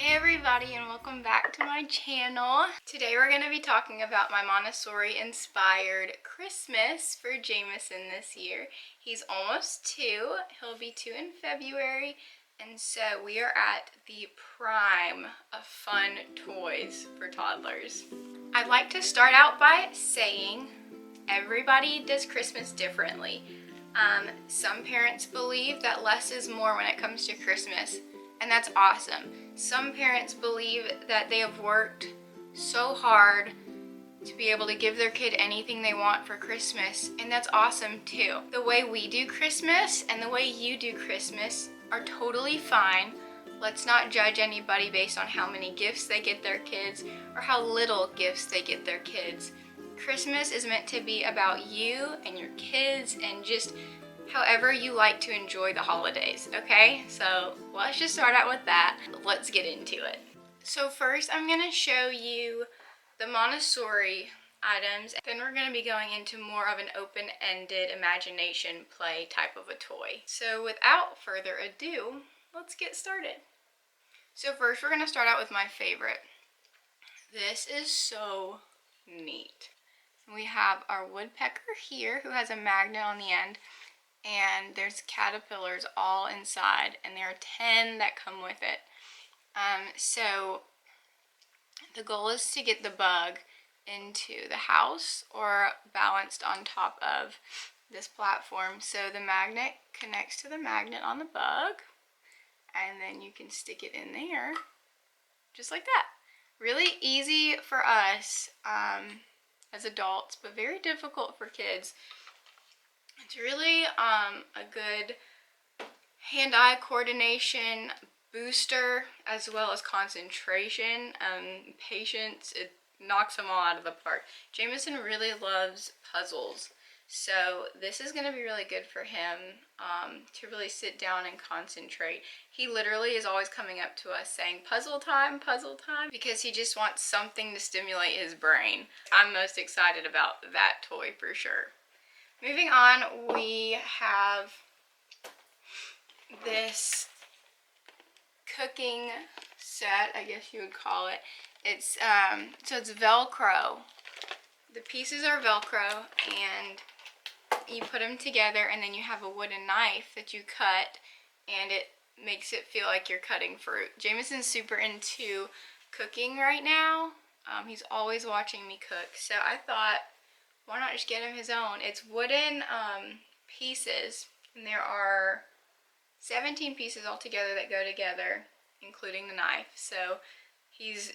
Hey everybody, and welcome back to my channel. Today we're going to be talking about my Montessori inspired Christmas for Jameson this year. He's almost 2. He'll be 2 in February, and so we are at the prime of fun toys for toddlers. I'd like to start out by saying everybody does Christmas differently. Some parents believe that less is more when it comes to Christmas, and that's awesome. Some parents believe that they have worked so hard to be able to give their kid anything they want for Christmas, and that's awesome too. The way we do Christmas and the way you do Christmas are totally fine. Let's not judge anybody based on how many gifts they get their kids or how little gifts they get their kids. Christmas is meant to be about you and your kids and just however you like to enjoy the holidays, okay? So let's just start out with that. Let's get into it. So first I'm gonna show you the Montessori items, then we're gonna be going into more of an open-ended imagination play type of a toy. So without further ado, let's get started. So first we're gonna start out with my favorite. This is so neat. We have our woodpecker here who has a magnet on the end, and there's caterpillars all inside, and there are 10 that come with it. So the goal is to get the bug into the house or balanced on top of this platform. So the magnet connects to the magnet on the bug, and then you can stick it in there just like that. Really easy for us as adults, but very difficult for kids. It's really a good hand-eye coordination booster as well as concentration, patience. It knocks them all out of the park. Jameson really loves puzzles, so this is going to be really good for him to really sit down and concentrate. He literally is always coming up to us saying, puzzle time, because he just wants something to stimulate his brain. I'm most excited about that toy for sure. Moving on, we have this cooking set, I guess you would call it. It's so it's Velcro. The pieces are Velcro, and you put them together, and then you have a wooden knife that you cut, and it makes it feel like you're cutting fruit. Jameson's super into cooking right now. He's always watching me cook, so I thought, why not just get him his own? It's wooden pieces, and there are 17 pieces altogether that go together, including the knife. So he's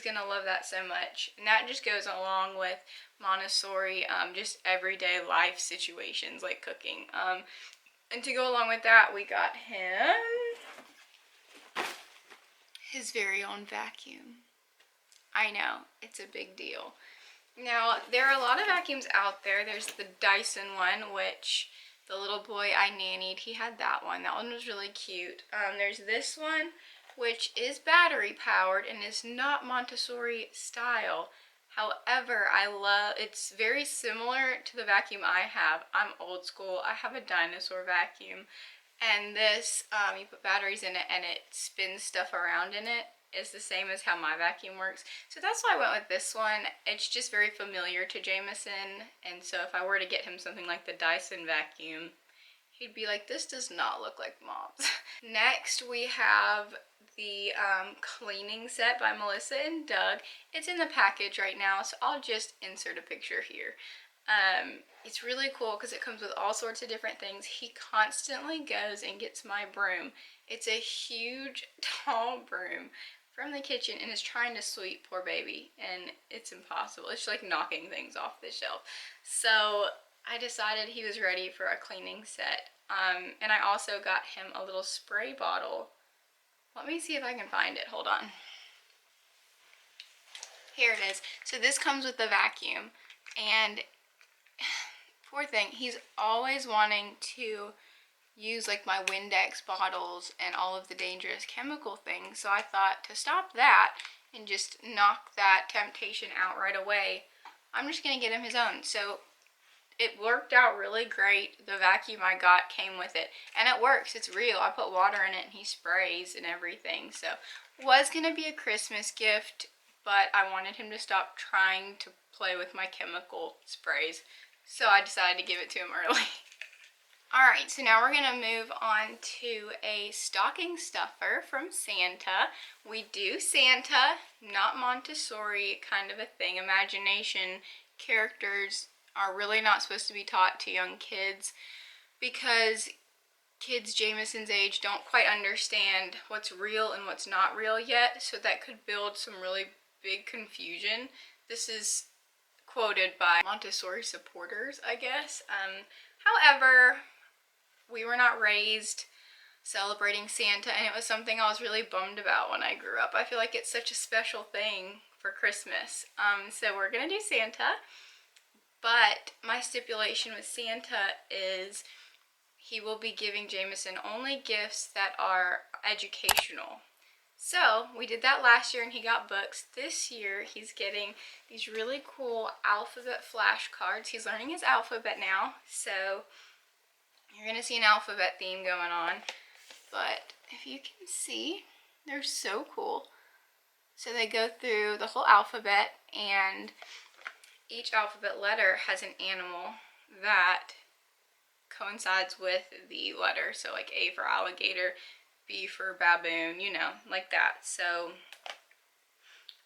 gonna love that so much, and that just goes along with Montessori, just everyday life situations like cooking. And to go along with that, we got him his very own vacuum. I know, it's a big deal. Now, there are a lot of vacuums out there. There's the Dyson one, which the little boy I nannied, he had that one. That one was really cute. There's this one, which is battery powered and is not Montessori style. However, it's very similar to the vacuum I have. I'm old school. I have a dinosaur vacuum. And this, you put batteries in it and it spins stuff around in it. Is the same as how my vacuum works. So that's why I went with this one. It's just very familiar to Jameson, and so if I were to get him something like the Dyson vacuum, he'd be like, this does not look like Mom's. Next we have the cleaning set by Melissa and Doug. It's in the package right now, so I'll just insert a picture here. It's really cool because it comes with all sorts of different things. He constantly goes and gets my broom. It's a huge, tall broom from the kitchen and is trying to sweep poor baby, and it's impossible. It's like knocking things off the shelf. So I decided he was ready for a cleaning set. And I also got him a little spray bottle. Let me see if I can find it. Hold on. Here it is. So this comes with the vacuum, and poor thing, he's always wanting to use like my Windex bottles and all of the dangerous chemical things. So I thought, to stop that and just knock that temptation out right away, I'm just gonna get him his own. So it worked out really great. The vacuum I got came with it, and it works. It's real. I put water in it and he sprays and everything. So was gonna be a Christmas gift, but I wanted him to stop trying to play with my chemical sprays, so I decided to give it to him early. Alright, so now we're going to move on to a stocking stuffer from Santa. We do Santa, not Montessori kind of a thing. Imagination characters are really not supposed to be taught to young kids because kids Jamison's age don't quite understand what's real and what's not real yet, so that could build some really big confusion. This is quoted by Montessori supporters, I guess. However, we were not raised celebrating Santa, and it was something I was really bummed about when I grew up. I feel like it's such a special thing for Christmas. So we're gonna do Santa, but my stipulation with Santa is he will be giving Jamison only gifts that are educational. So we did that last year and he got books. This year he's getting these really cool alphabet flashcards. He's learning his alphabet now, so you're going to see an alphabet theme going on. But if you can see, they're so cool. So they go through the whole alphabet, and each alphabet letter has an animal that coincides with the letter. So like A for alligator, B for baboon, you know, like that. So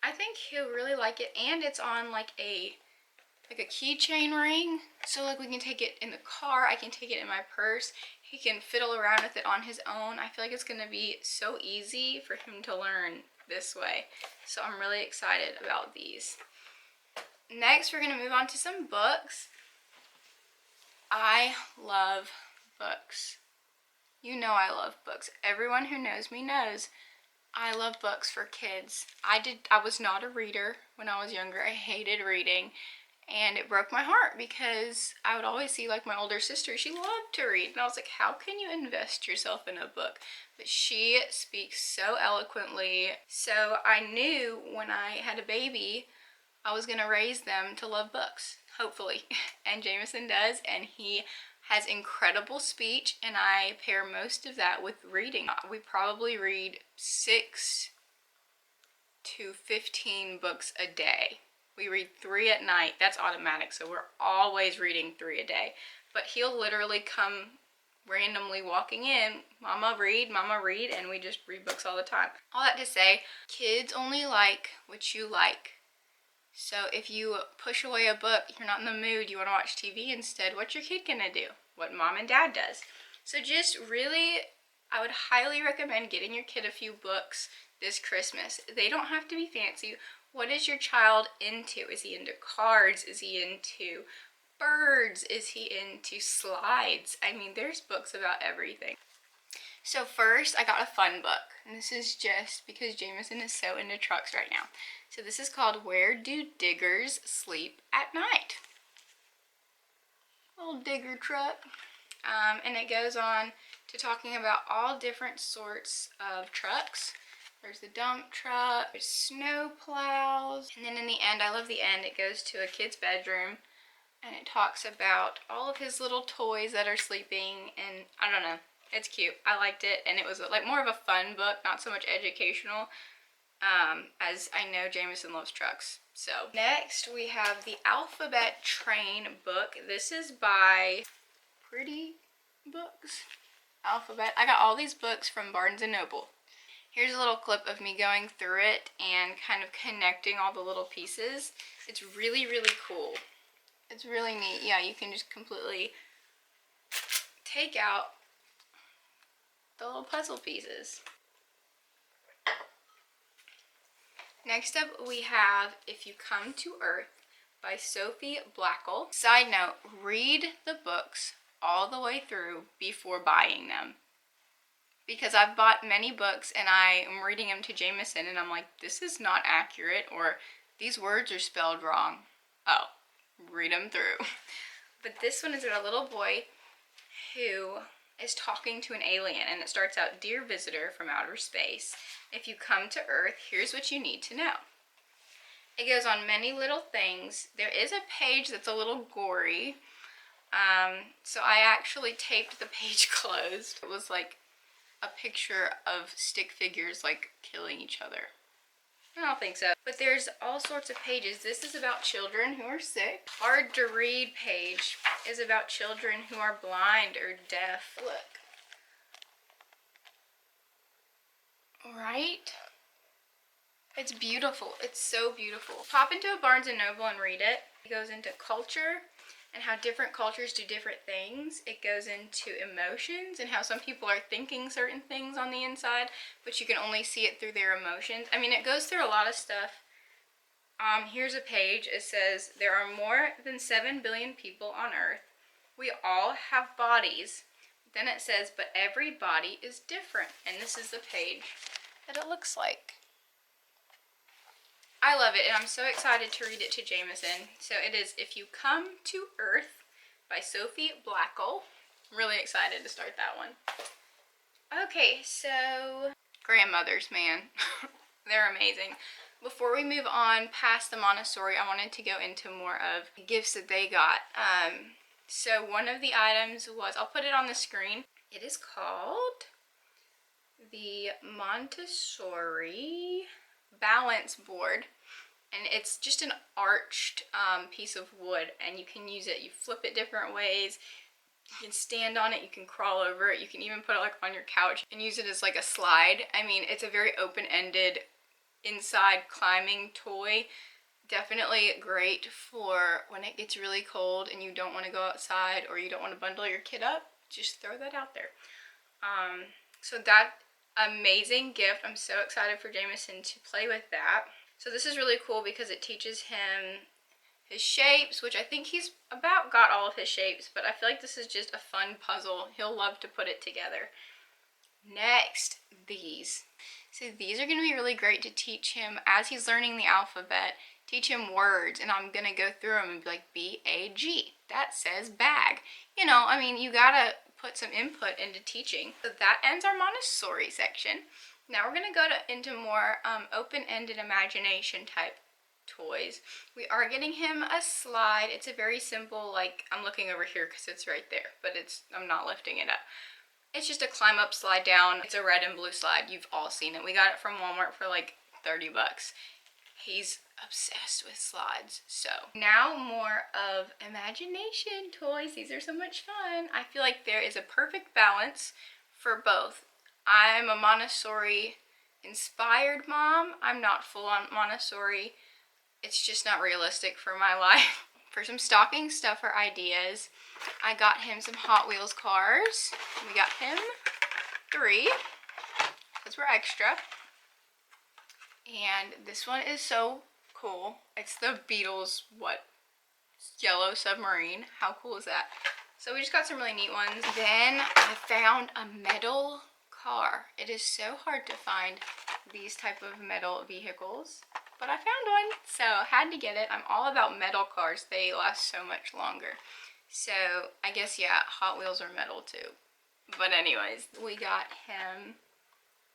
I think he'll really like it, and it's on like a keychain ring, so like we can take it in the car, I can take it in my purse, he can fiddle around with it on his own. I feel like it's gonna be so easy for him to learn this way, so I'm really excited about these. Next, we're gonna move on to some books. I love books. You know I love books. Everyone who knows me knows I love books for kids. I was not a reader when I was younger. I hated reading. And it broke my heart because I would always see like my older sister, she loved to read. And I was like, how can you invest yourself in a book? But she speaks so eloquently. So I knew when I had a baby, I was going to raise them to love books, hopefully. And Jamison does, and he has incredible speech, and I pair most of that with reading. We probably read 6 to 15 books a day. We read 3 at night. That's automatic, so we're always reading 3 a day. But he'll literally come randomly walking in, Mama read, and we just read books all the time. All that to say, kids only like what you like. So if you push away a book, you're not in the mood, you want to watch TV instead, what's your kid gonna do? What mom and dad does. So just really, I would highly recommend getting your kid a few books this Christmas. They don't have to be fancy. What is your child into? Is he into cards? Is he into birds? Is he into slides? I mean, there's books about everything. So first, I got a fun book. And this is just because Jamison is so into trucks right now. So this is called Where Do Diggers Sleep at Night? Little digger truck. And it goes on to talking about all different sorts of trucks. There's the dump truck, there's snow plows, and then in the end, I love the end, it goes to a kid's bedroom, and it talks about all of his little toys that are sleeping, and I don't know, it's cute. I liked it, and it was like more of a fun book, not so much educational, as I know Jamison loves trucks. So next, we have the Alphabet Train book. This is by Pretty Books. Alphabet. I got all these books from Barnes & Noble. Here's a little clip of me going through it and kind of connecting all the little pieces. It's really, really cool. It's really neat. Yeah, you can just completely take out the little puzzle pieces. Next up, we have If You Come to Earth by Sophie Blackle. Side note, read the books all the way through before buying them. Because I've bought many books and I am reading them to Jamison and I'm like, this is not accurate, or these words are spelled wrong. Oh, read them through. But this one is about a little boy who is talking to an alien, and it starts out, Dear visitor from outer space, if you come to Earth, here's what you need to know. It goes on many little things. There is a page that's a little gory, So I actually taped the page closed. It was like a picture of stick figures like killing each other. I don't think so. But there's all sorts of pages. This is about children who are sick. Hard to read page is about children who are blind or deaf. Look. Right? It's beautiful. It's so beautiful. Pop into a Barnes & Noble and read it. It goes into culture and how different cultures do different things. It goes into emotions and how some people are thinking certain things on the inside, but you can only see it through their emotions. I mean, it goes through a lot of stuff. Here's a page. It says, there are more than 7 billion people on Earth. We all have bodies. Then it says, but every body is different. And this is the page that it looks like. I love it, and I'm so excited to read it to Jameson. So it is If You Come to Earth by Sophie Blackall. I'm really excited to start that one. Okay, so grandmothers, man. They're amazing. Before we move on past the Montessori, I wanted to go into more of the gifts that they got. So one of the items was, I'll put it on the screen. It is called the Montessori balance board, and it's just an arched piece of wood, and you can use it. You flip it different ways. You can stand on it, you can crawl over it, you can even put it like on your couch and use it as like a slide. I mean, it's a very open-ended inside climbing toy. Definitely great for when it gets really cold and you don't want to go outside or you don't want to bundle your kid up. Just throw that out there. So that amazing gift. I'm so excited for Jameson to play with that. So this is really cool because it teaches him his shapes, which I think he's about got all of his shapes, but I feel like this is just a fun puzzle. He'll love to put it together. Next, these. So these are going to be really great to teach him as he's learning the alphabet, teach him words, and I'm going to go through them and be like, B-A-G. That says bag. You know, I mean, you gotta put some input into teaching. So that ends our Montessori section. Now we're going to go into more open-ended imagination type toys. We are getting him a slide. It's a very simple, like, I'm looking over here because it's right there, but I'm not lifting it up. It's just a climb up, slide down. It's a red and blue slide. You've all seen it. We got it from Walmart for like 30 bucks. He's obsessed with slides. So now more of imagination toys. These are so much fun. I feel like there is a perfect balance for both. I'm a Montessori inspired mom. I'm not full on Montessori. It's just not realistic for my life. For some stocking stuffer ideas, I got him some Hot Wheels cars. We got him 3, because we're extra. And this one is so cool. It's the Beatles, yellow submarine. How cool is that? So we just got some really neat ones. Then I found a metal car. It is so hard to find these type of metal vehicles, but I found one, so had to get it. I'm all about metal cars. They last so much longer. So I guess, yeah, Hot Wheels are metal too. But anyways, we got him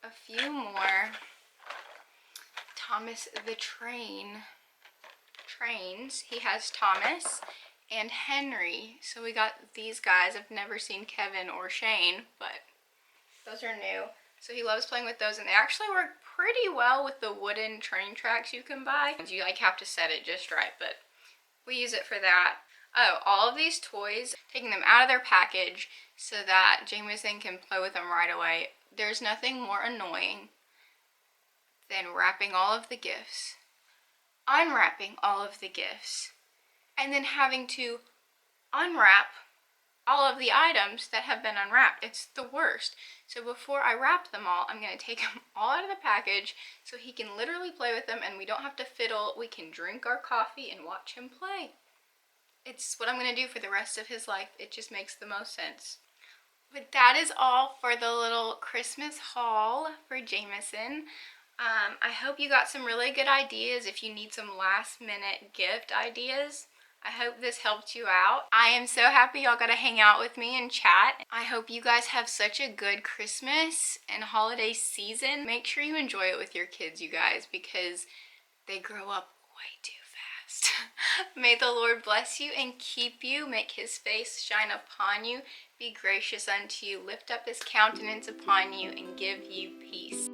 a few more Thomas the Trains. He has Thomas and Henry. So we got these guys. I've never seen Kevin or Shane, but those are new. So he loves playing with those, and they actually work pretty well with the wooden train tracks you can buy. You like have to set it just right, but we use it for that. Oh, all of these toys, taking them out of their package so that Jameson can play with them right away. There's nothing more annoying than wrapping all of the gifts, unwrapping all of the gifts, and then having to unwrap all of the items that have been unwrapped. It's the worst. So before I wrap them all, I'm going to take them all out of the package so he can literally play with them and we don't have to fiddle. We can drink our coffee and watch him play. It's what I'm going to do for the rest of his life. It just makes the most sense. But that is all for the little Christmas haul for Jameson. I hope you got some really good ideas if you need some last minute gift ideas. I hope this helped you out. I am so happy y'all got to hang out with me and chat. I hope you guys have such a good Christmas and holiday season. Make sure you enjoy it with your kids, you guys, because they grow up way too fast. May the Lord bless you and keep you, make his face shine upon you, be gracious unto you, lift up his countenance upon you, and give you peace.